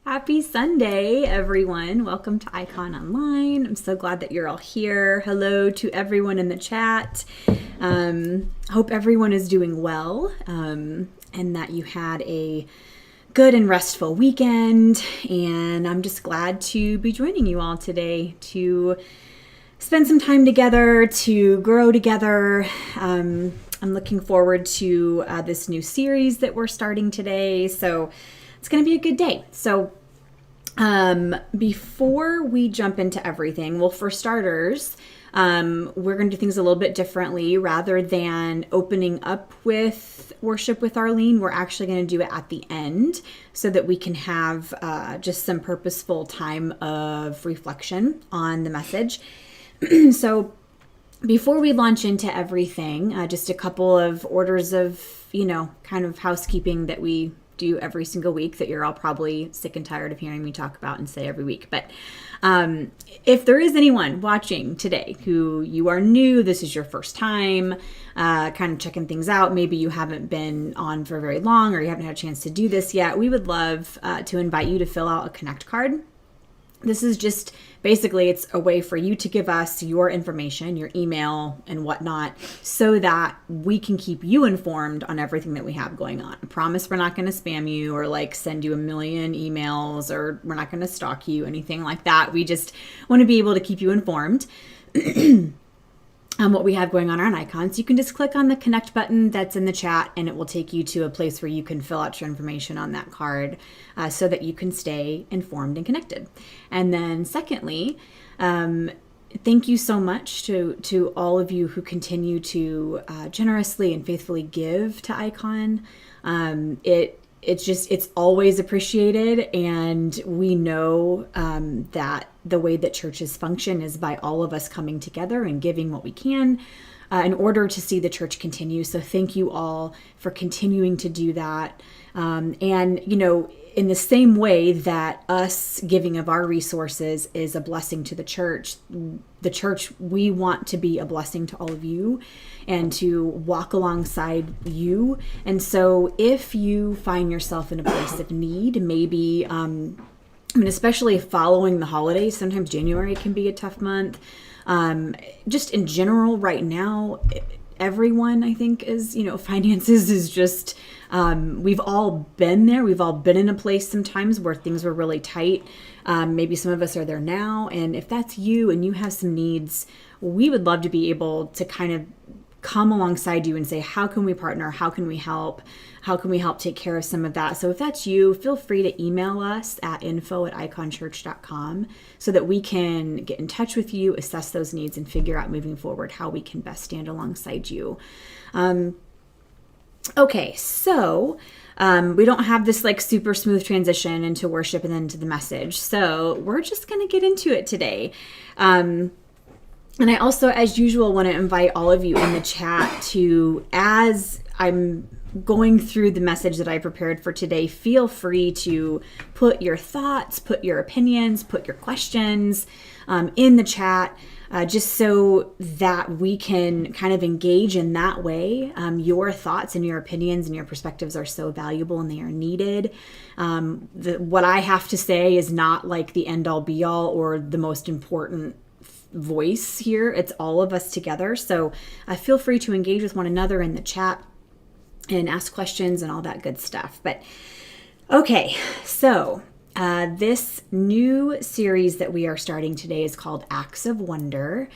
Happy Sunday, everyone. Welcome to Icon Online. I'm so glad that you're all here. Hello to everyone in the chat. Hope everyone is doing well and that you had a good and restful weekend. And I'm just glad to be joining you all today to spend some time together, to grow together. I'm looking forward to this new series that we're starting today. So it's going to be a good day. So before we jump into everything, well, for starters, we're going to do things a little bit differently. Rather than opening up with worship with Arlene, we're actually going to do it at the end so that we can have just some purposeful time of reflection on the message. So before we launch into everything, just a couple of orders of, kind of housekeeping that we do every single week that you're all probably sick and tired of hearing me talk about and say every week. But if there is anyone watching today who you are new, this is your first time kind of checking things out, maybe you haven't been on for very long or you haven't had a chance to do this yet, we would love to invite you to fill out a Connect card. This is just basically, it's a way for you to give us your information, your email and whatnot, so that we can keep you informed on everything that we have going on. I promise we're not going to spam you or send you a million emails, or we're not going to stalk you, anything like that. We just want to be able to keep you informed on what we have going on Icons. You can just click on the connect button that's in the chat and it will take you to a place where you can fill out your information on that card so that you can stay informed and connected. And then secondly, thank you so much to all of you who continue to generously and faithfully give to Icon. It's always appreciated, and we know that the way that churches function is by all of us coming together and giving what we can in order to see the church continue. So thank you all for continuing to do that. In the same way that us giving of our resources is a blessing to the church, we want to be a blessing to all of you and to walk alongside you. And so if you find yourself in a place of need, maybe, especially following the holidays, sometimes January can be a tough month. Just in general right now, everyone, I think, is, finances is just, we've all been there. We've all been in a place sometimes where things were really tight. Maybe some of us are there now. And if that's you and you have some needs, we would love to be able to kind of come alongside you and say, how can we partner? How can we help? How can we help take care of some of that? So if that's you, feel free to email us at info@iconchurch.com so that we can get in touch with you, assess those needs, and figure out moving forward how we can best stand alongside you. Okay, so we don't have this super smooth transition into worship and then to the message. So we're just going to get into it today. And I also, as usual, want to invite all of you in the chat to, as I'm going through the message that I prepared for today, feel free to put your thoughts, put your opinions, put your questions in the chat, just so that we can kind of engage in that way. Your thoughts and your opinions and your perspectives are so valuable and they are needed. What I have to say is not the end all be all or the most important voice here. It's all of us together. So feel free to engage with one another in the chat and ask questions and all that good stuff. But okay, so this new series that we are starting today is called Acts of Wonder.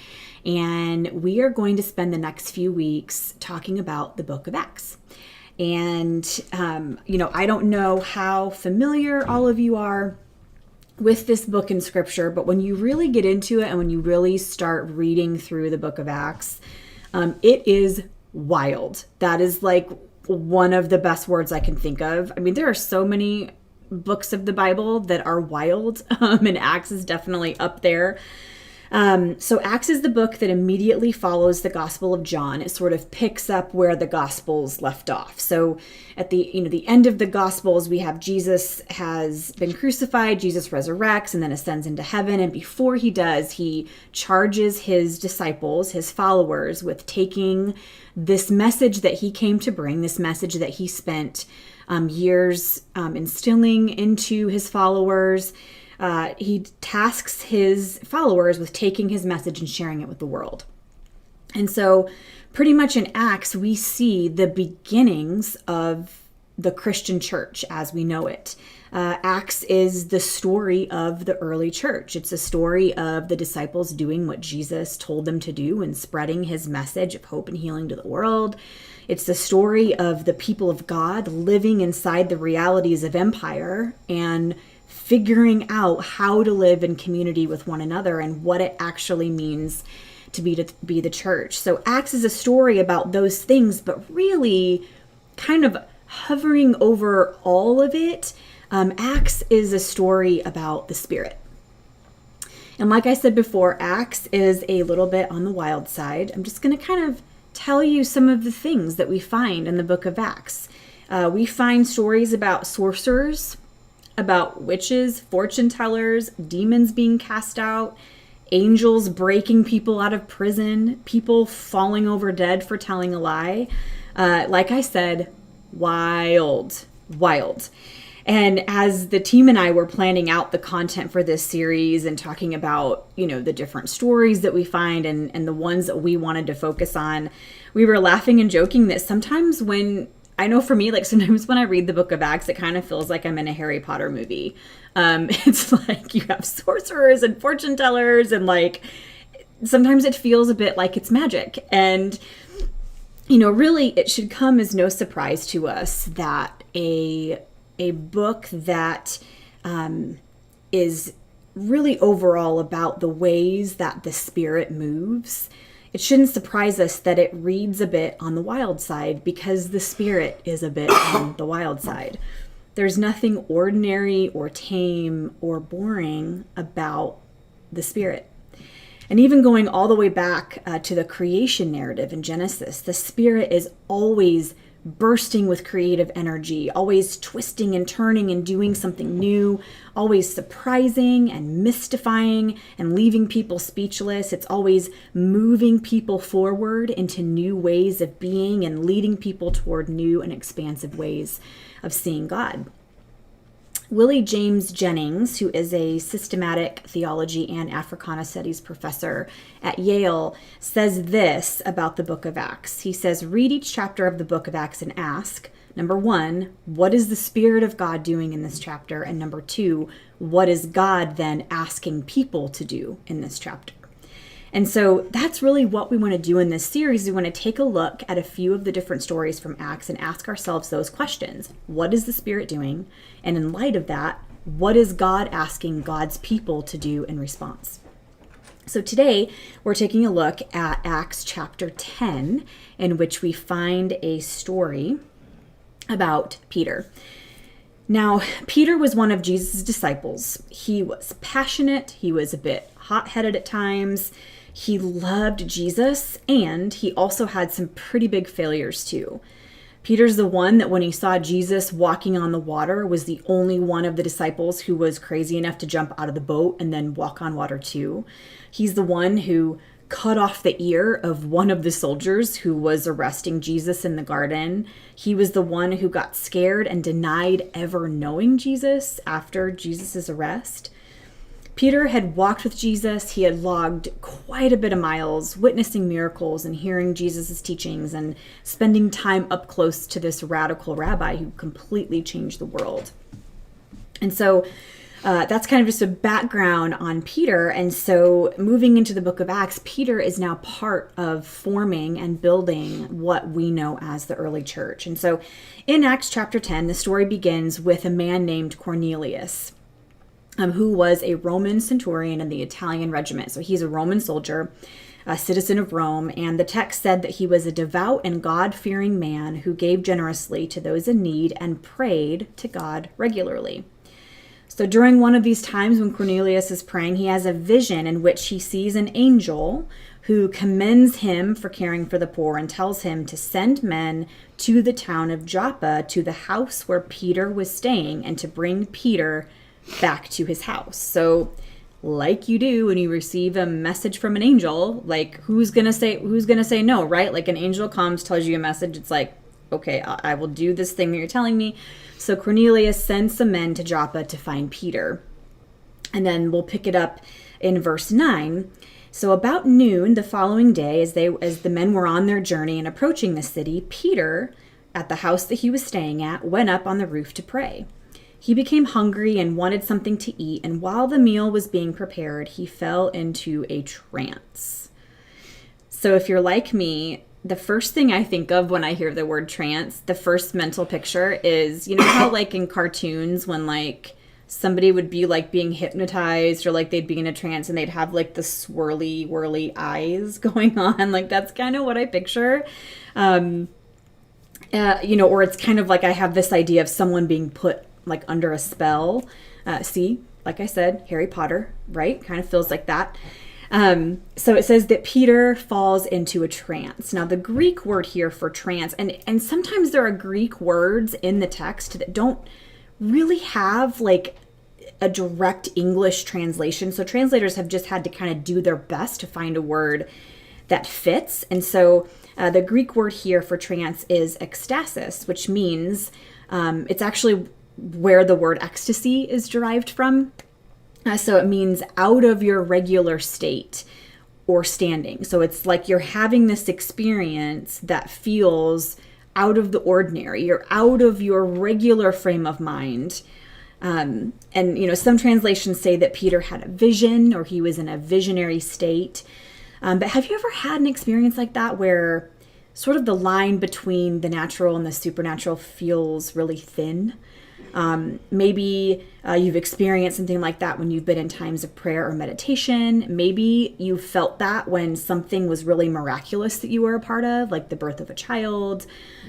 And we are going to spend the next few weeks talking about the book of Acts. And, I don't know how familiar all of you are with this book in scripture, but when you really get into it and when you really start reading through the book of Acts, it is wild. That is one of the best words I can think of. I mean, there are so many books of the Bible that are wild, and Acts is definitely up there. So Acts is the book that immediately follows the Gospel of John. It sort of picks up where the Gospels left off. So at the end of the Gospels, we have Jesus has been crucified, Jesus resurrects and then ascends into heaven. And before he does, he charges his disciples, his followers, with taking this message that he came to bring, this message that he spent years instilling into his followers. He tasks his followers with taking his message and sharing it with the world. And so pretty much in Acts, we see the beginnings of the Christian church as we know it. Acts is the story of the early church. It's a story of the disciples doing what Jesus told them to do and spreading his message of hope and healing to the world. It's the story of the people of God living inside the realities of empire and figuring out how to live in community with one another and what it actually means to be the church. So Acts is a story about those things, but really kind of hovering over all of it, Acts is a story about the Spirit. And like I said before, Acts is a little bit on the wild side. I'm just going to kind of tell you some of the things that we find in the book of Acts. We find stories about sorcerers, about witches, fortune tellers, demons being cast out, angels breaking people out of prison, people falling over dead for telling a lie. Like I said, wild. And as the team and I were planning out the content for this series and talking about, the different stories that we find and the ones that we wanted to focus on, we were laughing and joking that sometimes sometimes when I read the book of Acts, it kind of feels like I'm in a Harry Potter movie. It's like you have sorcerers and fortune tellers and sometimes it feels a bit like it's magic. And, really it should come as no surprise to us that a book that is really overall about the ways that the Spirit moves, it shouldn't surprise us that it reads a bit on the wild side because the Spirit is a bit on the wild side. There's nothing ordinary or tame or boring about the Spirit. And even going all the way back to the creation narrative in Genesis, the Spirit is always bursting with creative energy, always twisting and turning and doing something new, always surprising and mystifying and leaving people speechless. It's always moving people forward into new ways of being and leading people toward new and expansive ways of seeing God. Willie James Jennings, who is a systematic theology and Africana studies professor at Yale, says this about the book of Acts. He says, read each chapter of the book of Acts and ask, number 1, what is the Spirit of God doing in this chapter? And number 2, what is God then asking people to do in this chapter? And so that's really what we want to do in this series. We want to take a look at a few of the different stories from Acts and ask ourselves those questions. What is the Spirit doing? And in light of that, what is God asking God's people to do in response? So today we're taking a look at Acts chapter 10, in which we find a story about Peter. Now, Peter was one of Jesus' disciples. He was passionate. He was a bit hot-headed at times. He loved Jesus, and he also had some pretty big failures too. Peter's the one that when he saw Jesus walking on the water was the only one of the disciples who was crazy enough to jump out of the boat and then walk on water too. He's the one who cut off the ear of one of the soldiers who was arresting Jesus in the garden. He was the one who got scared and denied ever knowing Jesus after Jesus' arrest. Peter had walked with Jesus. He had logged quite a bit of miles, witnessing miracles and hearing Jesus' teachings and spending time up close to this radical rabbi who completely changed the world. And so that's kind of just a background on Peter. And so moving into the book of Acts, Peter is now part of forming and building what we know as the early church. And so in Acts chapter 10, the story begins with a man named Cornelius, who was a Roman centurion in the Italian regiment. So he's a Roman soldier, a citizen of Rome, and the text said that he was a devout and God-fearing man who gave generously to those in need and prayed to God regularly. So during one of these times when Cornelius is praying, he has a vision in which he sees an angel who commends him for caring for the poor and tells him to send men to the town of Joppa, to the house where Peter was staying, and to bring Peter back to his house. So like you do when you receive a message from an angel, who's gonna say no, right? Like an angel comes, tells you a message, it's like, okay, I will do this thing that you're telling me. So Cornelius sends some men to Joppa to find Peter. And then we'll pick it up in verse 9. So about noon the following day, as the men were on their journey and approaching the city, Peter, at the house that he was staying at, went up on the roof to pray. He became hungry and wanted something to eat, and while the meal was being prepared, he fell into a trance. So if you're like me, the first thing I think of when I hear the word trance, the first mental picture is, you know how like in cartoons when like somebody would be like being hypnotized or like they'd be in a trance and they'd have like the swirly, whirly eyes going on. Like that's kind of what I picture. You know, or it's kind of like I have this idea of someone being put like under a spell. See, like I said, Harry Potter, right? Kind of feels like that. So it says that Peter falls into a trance. Now the Greek word here for trance, and sometimes there are Greek words in the text that don't really have like a direct English translation. So translators have just had to kind of do their best to find a word that fits. And so the Greek word here for trance is ecstasis, which means it's actually where the word ecstasy is derived from. So it means out of your regular state or standing. So it's like you're having this experience that feels out of the ordinary. You're out of your regular frame of mind. And, you know, some translations say that Peter had a vision or he was in a visionary state. But have you ever had an experience like that where sort of the line between the natural and the supernatural feels really thin? Maybe you've experienced something like that when you've been in times of prayer or meditation. Maybe you felt that when something was really miraculous that you were a part of, like the birth of a child,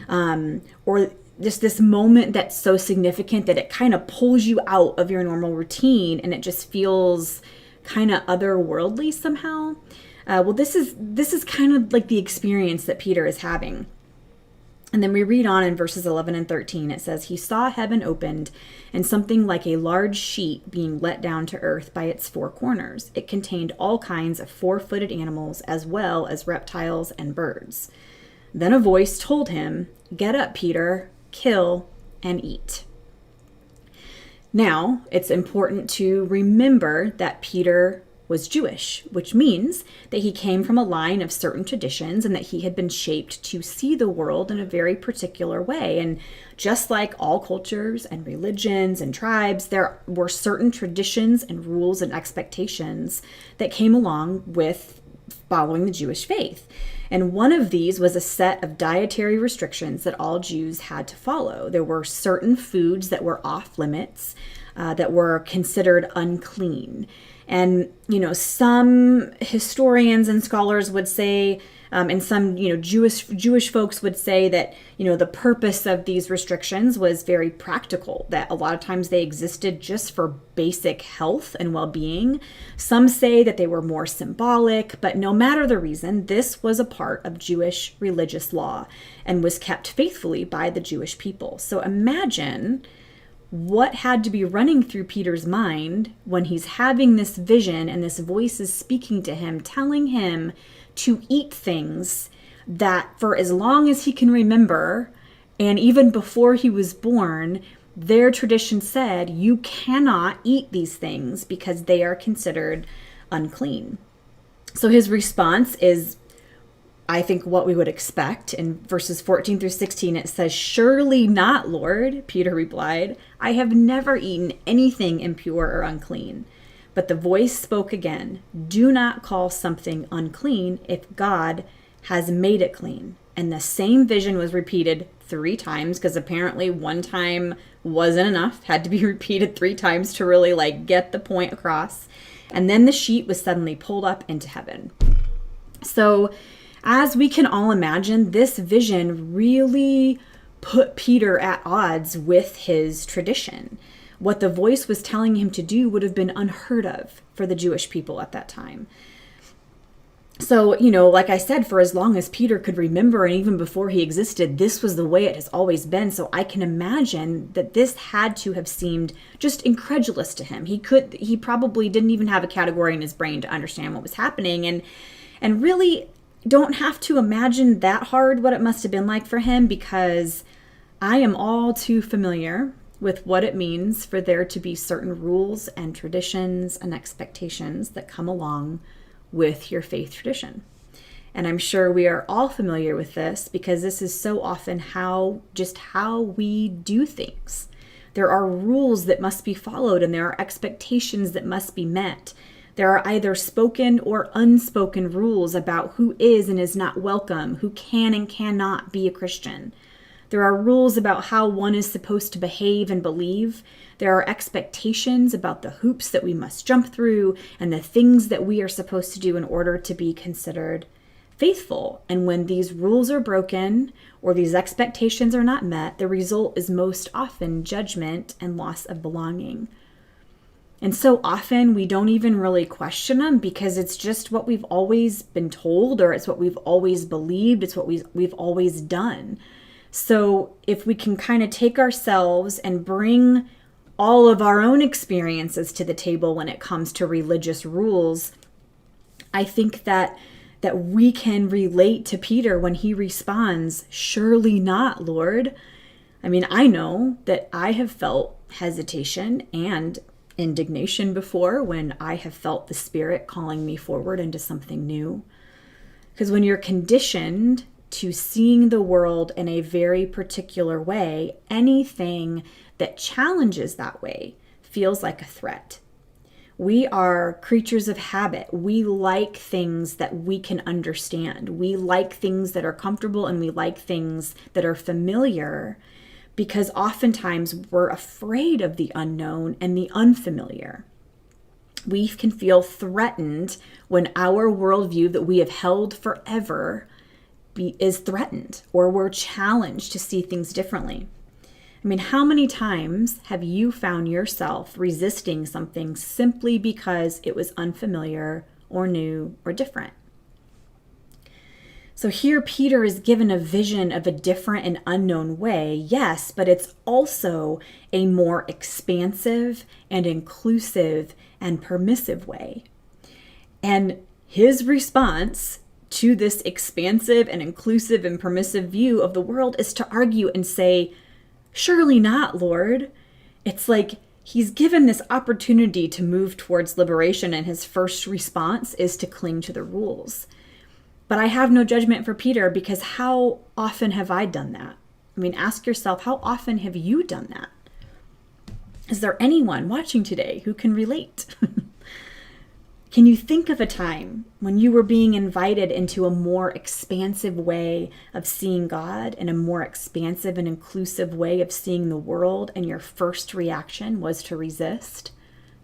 or just this moment that's so significant that it kind of pulls you out of your normal routine and it just feels kind of otherworldly somehow. Well, this is kind of like the experience that Peter is having. And then we read on in verses 11 and 13. It says, he saw heaven opened and something like a large sheet being let down to earth by its four corners. It contained all kinds of four-footed animals as well as reptiles and birds. Then a voice told him, get up, Peter, kill and eat. Now, it's important to remember that Peter was Jewish, which means that he came from a line of certain traditions and that he had been shaped to see the world in a very particular way. And just like all cultures and religions and tribes, there were certain traditions and rules and expectations that came along with following the Jewish faith. And one of these was a set of dietary restrictions that all Jews had to follow. There were certain foods that were off limits, that were considered unclean. And, you know, some historians and scholars would say, and some, you know, Jewish folks would say that, you know, the purpose of these restrictions was very practical, that a lot of times they existed just for basic health and well-being. Some say that they were more symbolic, but no matter the reason, this was a part of Jewish religious law and was kept faithfully by the Jewish people. So imagine what had to be running through Peter's mind when he's having this vision and this voice is speaking to him, telling him to eat things that for as long as he can remember, and even before he was born, their tradition said you cannot eat these things because they are considered unclean. So his response is, I think, what we would expect. In verses 14 through 16, it says, surely not, Lord, Peter replied. I have never eaten anything impure or unclean. But the voice spoke again, do not call something unclean if God has made it clean. And the same vision was repeated 3 times, because apparently one time wasn't enough, had to be repeated 3 times to really like get the point across. And then the sheet was suddenly pulled up into heaven. So as we can all imagine, this vision really put Peter at odds with his tradition. What the voice was telling him to do would have been unheard of for the Jewish people at that time. So, you know, like I said, for as long as Peter could remember, and even before he existed, this was the way it has always been. So I can imagine that this had to have seemed just incredulous to him. He probably didn't even have a category in his brain to understand what was happening. And really, don't have to imagine that hard what it must have been like for him, because I am all too familiar with what it means for there to be certain rules and traditions and expectations that come along with your faith tradition. And I'm sure we are all familiar with this, because this is so often how we do things. There are rules that must be followed, and there are expectations that must be met. There are either spoken or unspoken rules about who is and is not welcome, who can and cannot be a Christian. There are rules about how one is supposed to behave and believe. There are expectations about the hoops that we must jump through and the things that we are supposed to do in order to be considered faithful. And when these rules are broken or these expectations are not met, the result is most often judgment and loss of belonging. And so often we don't even really question them, because it's just what we've always been told, or it's what we've always believed, it's what we've always done. So if we can kind of take ourselves and bring all of our own experiences to the table when it comes to religious rules, I think that we can relate to Peter when he responds, "Surely not, Lord." I mean, I know that I have felt hesitation and indignation before when I have felt the Spirit calling me forward into something new. Because when you're conditioned to seeing the world in a very particular way, anything that challenges that way feels like a threat. We are creatures of habit. We like things that we can understand. We like things that are comfortable, and we like things that are familiar, because oftentimes we're afraid of the unknown and the unfamiliar. We can feel threatened when our worldview that we have held forever is threatened, or we're challenged to see things differently. I mean, how many times have you found yourself resisting something simply because it was unfamiliar or new or different? So here Peter is given a vision of a different and unknown way, yes, but it's also a more expansive and inclusive and permissive way. And his response to this expansive and inclusive and permissive view of the world is to argue and say, "Surely not, Lord." It's like he's given this opportunity to move towards liberation, and his first response is to cling to the rules. But I have no judgment for Peter, because how often have I done that? I mean, ask yourself, how often have you done that? Is there anyone watching today who can relate? Can you think of a time when you were being invited into a more expansive way of seeing God, and a more expansive and inclusive way of seeing the world, and your first reaction was to resist?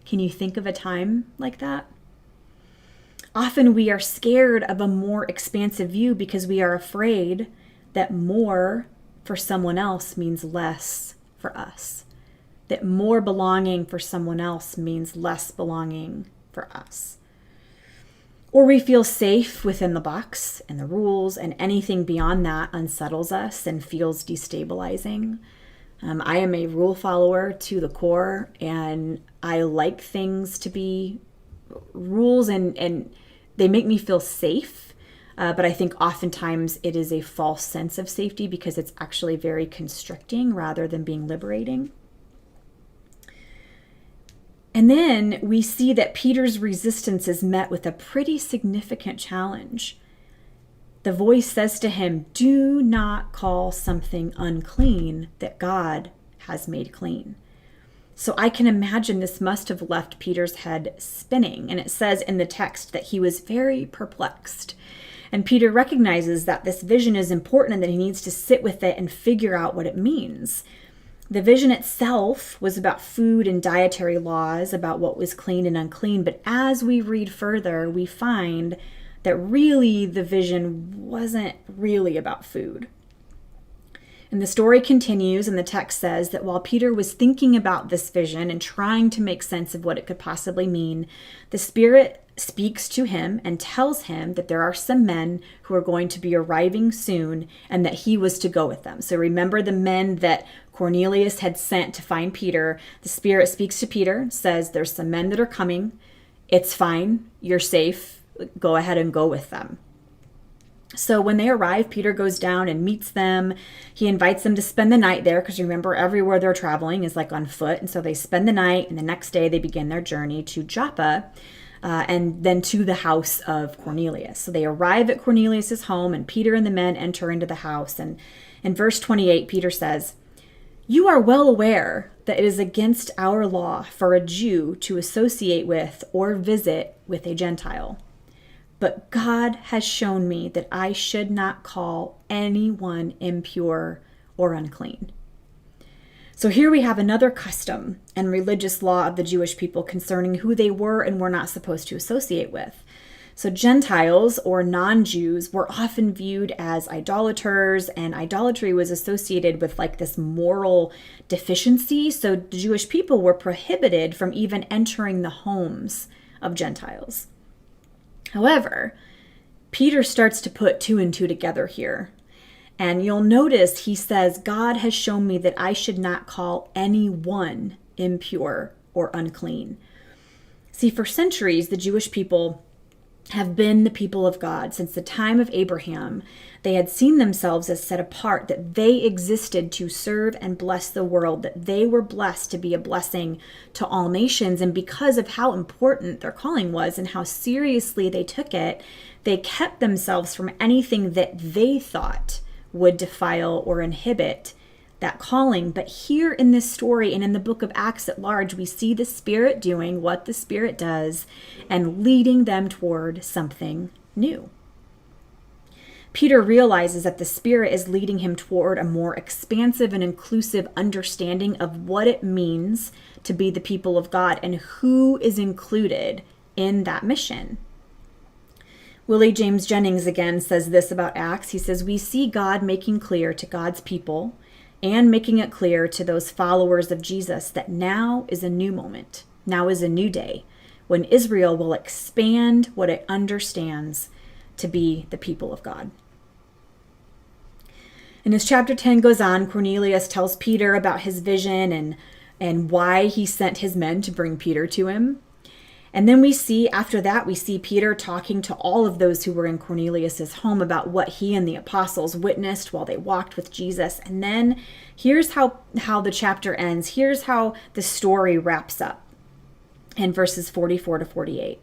Can you think of a time like that? Often we are scared of a more expansive view because we are afraid that more for someone else means less for us. That more belonging for someone else means less belonging for us. Or we feel safe within the box and the rules, and anything beyond that unsettles us and feels destabilizing. I am a rule follower to the core, and I like things to be rules, and they make me feel safe. But I think oftentimes it is a false sense of safety, because it's actually very constricting rather than being liberating. And then we see that Peter's resistance is met with a pretty significant challenge. The voice says to him, "Do not call something unclean that God has made clean." So I can imagine this must have left Peter's head spinning. And it says in the text that he was very perplexed. And Peter recognizes that this vision is important and that he needs to sit with it and figure out what it means. The vision itself was about food and dietary laws, about what was clean and unclean. But as we read further, we find that really the vision wasn't really about food. And the story continues, and the text says that while Peter was thinking about this vision and trying to make sense of what it could possibly mean, the Spirit speaks to him and tells him that there are some men who are going to be arriving soon, and that he was to go with them. So remember the men that Cornelius had sent to find Peter. The Spirit speaks to Peter, says there's some men that are coming. It's fine. You're safe. Go ahead and go with them. So when they arrive, Peter goes down and meets them. He invites them to spend the night there because remember, everywhere they're traveling is like on foot. And so they spend the night, and the next day they begin their journey to Joppa and then to the house of Cornelius. So they arrive at Cornelius's home, and Peter and the men enter into the house. And in verse 28, Peter says, "You are well aware that it is against our law for a Jew to associate with or visit with a Gentile. But God has shown me that I should not call anyone impure or unclean." So here we have another custom and religious law of the Jewish people concerning who they were and were not supposed to associate with. So Gentiles or non-Jews were often viewed as idolaters, and idolatry was associated with like this moral deficiency. So the Jewish people were prohibited from even entering the homes of Gentiles. However, Peter starts to put two and two together here. And you'll notice he says, God has shown me that I should not call anyone impure or unclean. See, for centuries, the Jewish people have been the people of God. Since the time of Abraham, they had seen themselves as set apart, that they existed to serve and bless the world, that they were blessed to be a blessing to all nations. And because of how important their calling was and how seriously they took it, they kept themselves from anything that they thought would defile or inhibit that calling. But here in this story and in the book of Acts at large, we see the Spirit doing what the Spirit does and leading them toward something new. Peter realizes that the Spirit is leading him toward a more expansive and inclusive understanding of what it means to be the people of God and who is included in that mission. Willie James Jennings again says this about Acts. He says, "We see God making clear to God's people and making it clear to those followers of Jesus that now is a new moment, now is a new day, when Israel will expand what it understands to be the people of God." And as chapter 10 goes on, Cornelius tells Peter about his vision and why he sent his men to bring Peter to him. And then after that, we see Peter talking to all of those who were in Cornelius's home about what he and the apostles witnessed while they walked with Jesus. And then here's how the chapter ends. Here's how the story wraps up in verses 44 to 48. It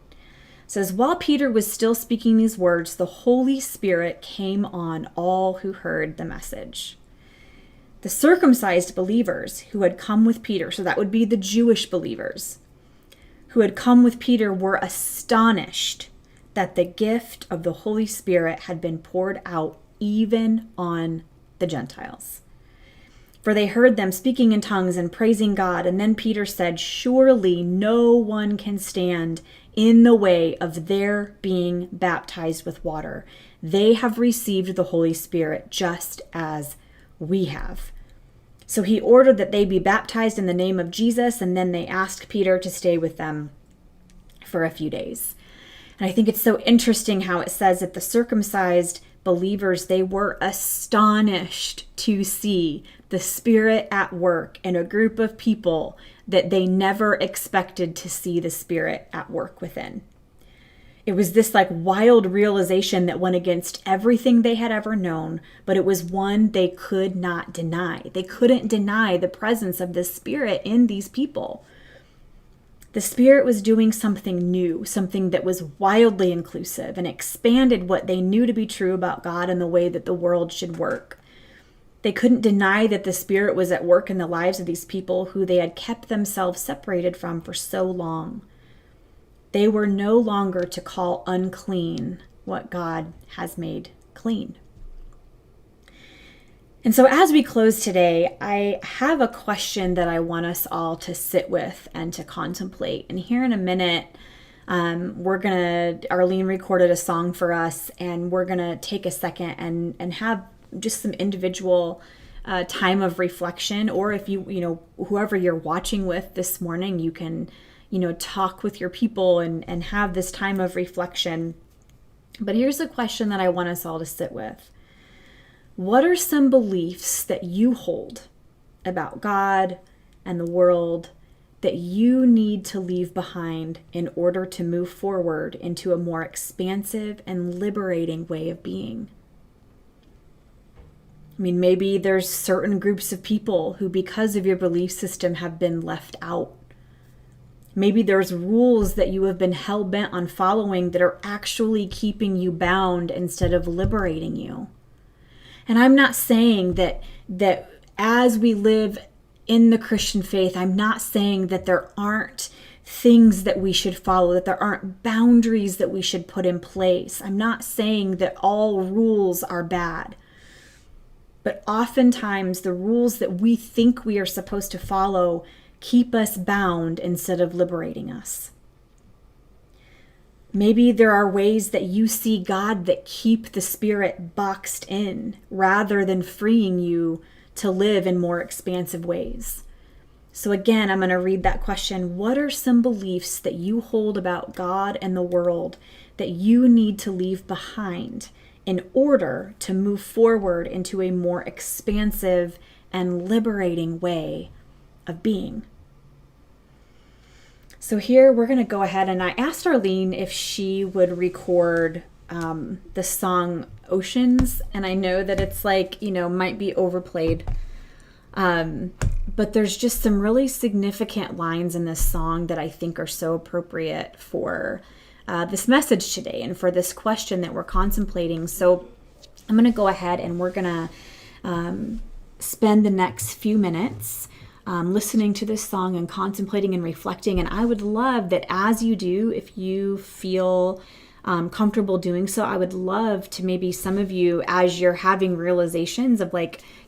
says, "While Peter was still speaking these words, the Holy Spirit came on all who heard the message. The circumcised believers who had come with Peter," so that would be the Jewish believers, "who had come with Peter were astonished that the gift of the Holy Spirit had been poured out even on the Gentiles. For they heard them speaking in tongues and praising God. And then Peter said, 'Surely no one can stand in the way of their being baptized with water. They have received the Holy Spirit just as we have.' So he ordered that they be baptized in the name of Jesus, and then they asked Peter to stay with them for a few days." And I think it's so interesting how it says that the circumcised believers, they were astonished to see the Spirit at work in a group of people that they never expected to see the Spirit at work within. It was this like wild realization that went against everything they had ever known, but it was one they could not deny. They couldn't deny the presence of the Spirit in these people. The Spirit was doing something new, something that was wildly inclusive and expanded what they knew to be true about God and the way that the world should work. They couldn't deny that the Spirit was at work in the lives of these people who they had kept themselves separated from for so long. They were no longer to call unclean what God has made clean. And so as we close today, I have a question that I want us all to sit with and to contemplate. And here in a minute, Arlene recorded a song for us, and we're going to take a second and have just some individual time of reflection. Or if whoever you're watching with this morning, you can talk with your people and have this time of reflection. But here's a question that I want us all to sit with. What are some beliefs that you hold about God and the world that you need to leave behind in order to move forward into a more expansive and liberating way of being? I mean, maybe there's certain groups of people who, because of your belief system, have been left out. Maybe there's rules that you have been hell-bent on following that are actually keeping you bound instead of liberating you. And I'm not saying that as we live in the Christian faith, I'm not saying that there aren't things that we should follow, that there aren't boundaries that we should put in place. I'm not saying that all rules are bad. But oftentimes the rules that we think we are supposed to follow keep us bound instead of liberating us. Maybe there are ways that you see God that keep the spirit boxed in rather than freeing you to live in more expansive ways. So again, I'm going to read that question. What are some beliefs that you hold about God and the world that you need to leave behind in order to move forward into a more expansive and liberating way of being? So here we're going to go ahead, and I asked Arlene if she would record the song Oceans, and I know that it's like, might be overplayed, but there's just some really significant lines in this song that I think are so appropriate for this message today and for this question that we're contemplating. So I'm going to go ahead and we're going to spend the next few minutes listening to this song and contemplating and reflecting. And I would love that as you do, if you feel comfortable doing so, I would love to maybe some of you, as you're having realizations of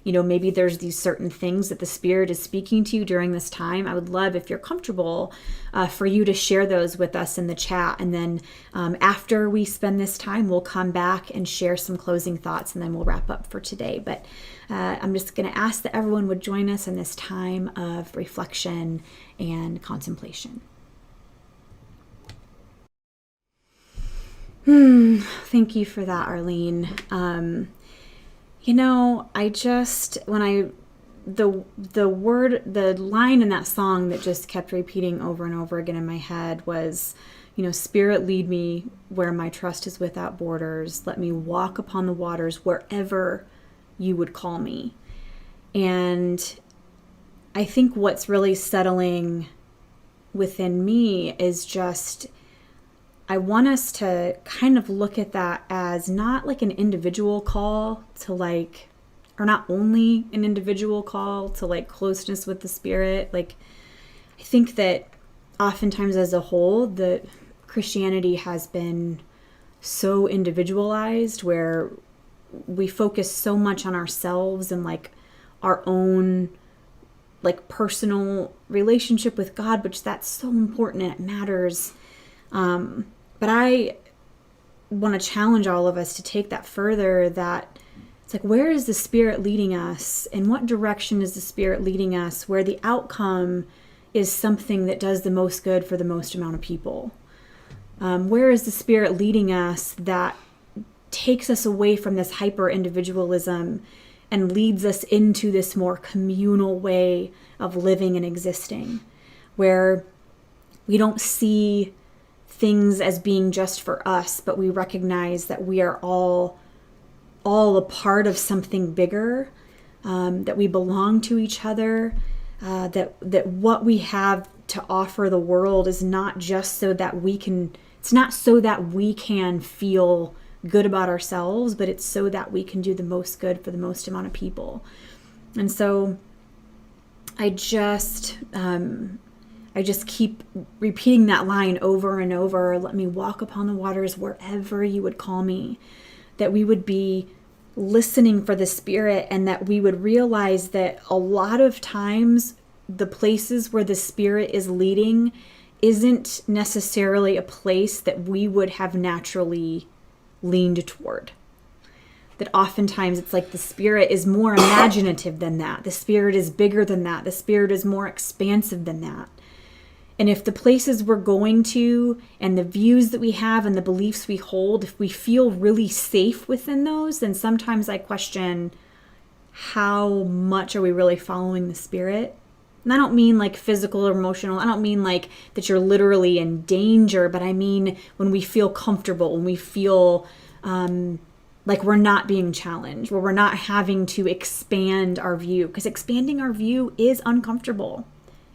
maybe there's these certain things that the Spirit is speaking to you during this time. I would love, if you're comfortable, for you to share those with us in the chat. And then after we spend this time, we'll come back and share some closing thoughts, and then we'll wrap up for today. But I'm just going to ask that everyone would join us in this time of reflection and contemplation. Thank you for that, Arlene. The line in that song that just kept repeating over and over again in my head was, Spirit, lead me where my trust is without borders. Let me walk upon the waters wherever you would call me. And I think what's really settling within me is just, I want us to kind of look at that as not like an individual call to or not only an individual call to closeness with the Spirit. I think that oftentimes as a whole, the Christianity has been so individualized where we focus so much on ourselves and our own personal relationship with God, which that's so important and it matters. But I want to challenge all of us to take that further, that it's where is the Spirit leading us? In what direction is the Spirit leading us? Where the outcome is something that does the most good for the most amount of people. Where is the Spirit leading us that takes us away from this hyper-individualism and leads us into this more communal way of living and existing, where we don't see things as being just for us, but we recognize that we are all a part of something bigger, that we belong to each other, that what we have to offer the world is not just it's not so that we can feel good about ourselves, but it's so that we can do the most good for the most amount of people. And so I just keep repeating that line over and over. Let me walk upon the waters wherever you would call me. That we would be listening for the Spirit, and that we would realize that a lot of times the places where the Spirit is leading isn't necessarily a place that we would have naturally leaned toward. That oftentimes it's the Spirit is more imaginative than that. The Spirit is bigger than that. The Spirit is more expansive than that. And if the places we're going to and the views that we have and the beliefs we hold, if we feel really safe within those, then sometimes I question, how much are we really following the Spirit? And I don't mean like physical or emotional. I don't mean like that you're literally in danger, but I mean when we feel comfortable, when we feel like we're not being challenged, where we're not having to expand our view, because expanding our view is uncomfortable.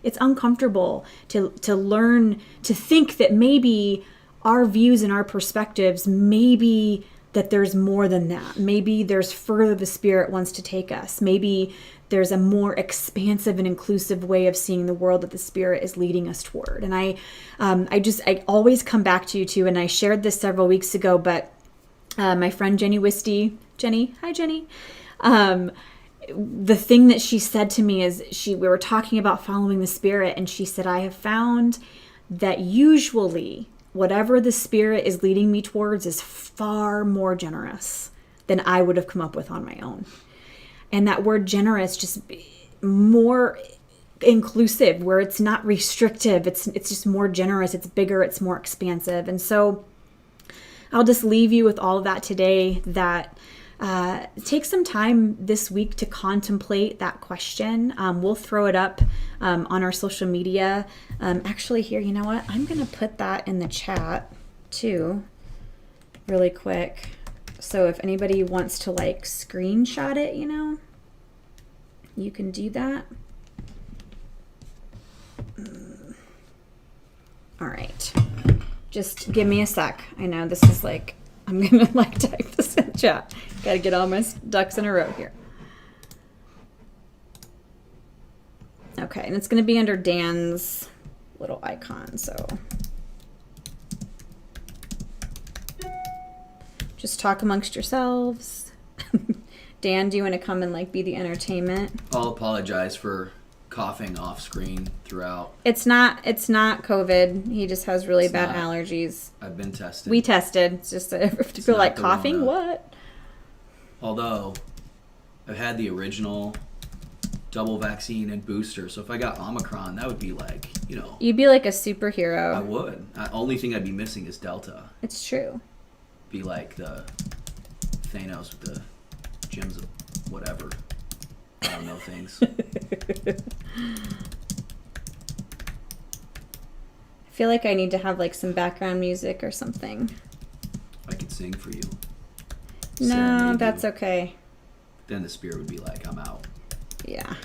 It's uncomfortable to learn to think that maybe our views and our perspectives, maybe that there's more than that. Maybe there's further the Spirit wants to take us. Maybe there's a more expansive and inclusive way of seeing the world that the Spirit is leading us toward. And I always come back to you too, and I shared this several weeks ago, but my friend Jenny Wisty, hi Jenny, the thing that she said to me is we were talking about following the Spirit, and she said, I have found that usually whatever the Spirit is leading me towards is far more generous than I would have come up with on my own. And that word generous, just more inclusive, where it's not restrictive. It's just more generous. It's bigger. It's more expansive. And so I'll just leave you with all of that today, that take some time this week to contemplate that question. We'll throw it up on our social media. Actually, here, you know what? I'm going to put that in the chat too, really quick. So if anybody wants to like screenshot it, you can do that. All right. Just give me a sec. I know this is like, I'm going to like type this in chat. Got to get all my ducks in a row here. Okay, and it's going to be under Dan's little icon, so just talk amongst yourselves. Dan, do you want to come and like be the entertainment? I'll apologize for coughing off screen throughout. It's not COVID. He just has really bad allergies. I've been tested. We tested. It's just if you feel like coughing, what? Although I've had the original double vaccine and booster, so if I got Omicron, that would be like, You'd be like a superhero. I would. Only thing I'd be missing is Delta. It's true. Be like the Thanos with the gems of whatever. I don't know things. I feel like I need to have like some background music or something. I could sing for you. No, that's okay. Then the Spirit would be like, I'm out. Yeah.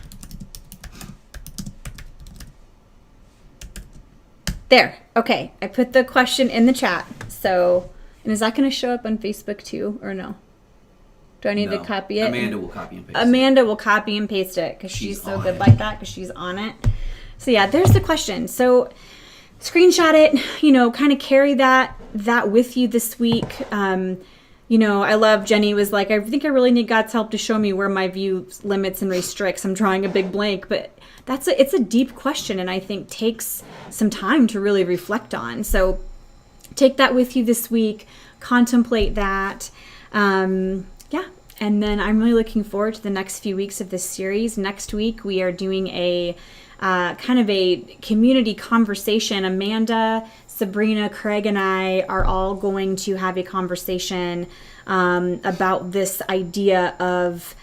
There. Okay. I put the question in the chat. So, and is that going to show up on Facebook too, or no? Do I need to copy it? Amanda will copy and paste Amanda will copy and paste it because she's so good like that, because she's on it. So yeah, there's the question. So screenshot it, kind of carry that with you this week. I love Jenny was like, I think I really need God's help to show me where my view limits and restricts. I'm drawing a big blank, but it's a deep question, and I think takes some time to really reflect on. So take that with you this week, contemplate that. And then I'm really looking forward to the next few weeks of this series. Next week, we are doing a kind of a community conversation. Amanda, Sabrina, Craig, and I are all going to have a conversation about this idea of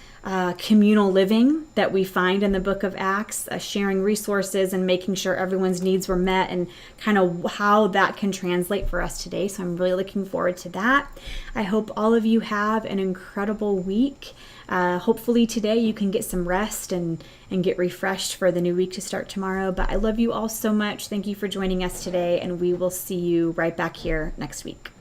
communal living that we find in the book of Acts, sharing resources and making sure everyone's needs were met, and kind of how that can translate for us today. So I'm really looking forward to that. I hope all of you have an incredible week. Hopefully today you can get some rest and get refreshed for the new week to start tomorrow. But I love you all so much. Thank you for joining us today, and we will see you right back here next week.